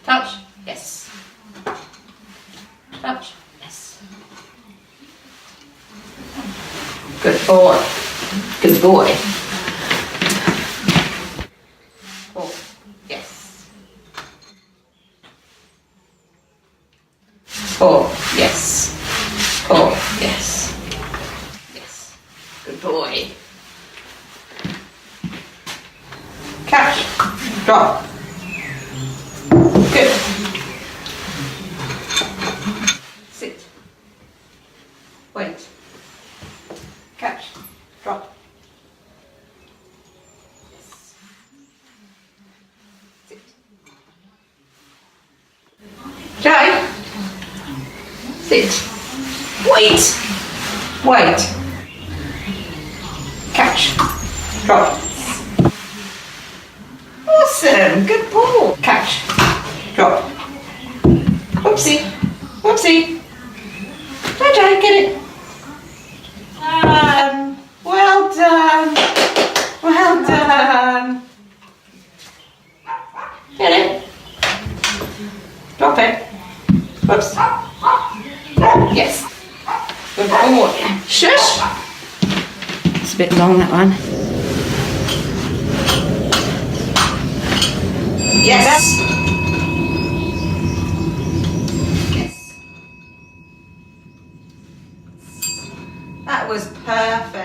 Touch. Yes. Touch. Yes. Good boy. Good boy. Oh, yes. Oh, yes. Oh, yes. Yes. Good boy. Catch. Drop. Good. Sit. Wait. Catch. Drop. Yes. Sit. Jive. Sit. Wait. Wait. Catch. Drop. Awesome. Good ball. Catch. Drop. Whoopsie. Whoopsie. Jive, get it. Well done. Well done. Get it. Drop it. Whoops. Yes. Good boy. Shush. It's a bit long, that one. Yes. Yes. That was perfect.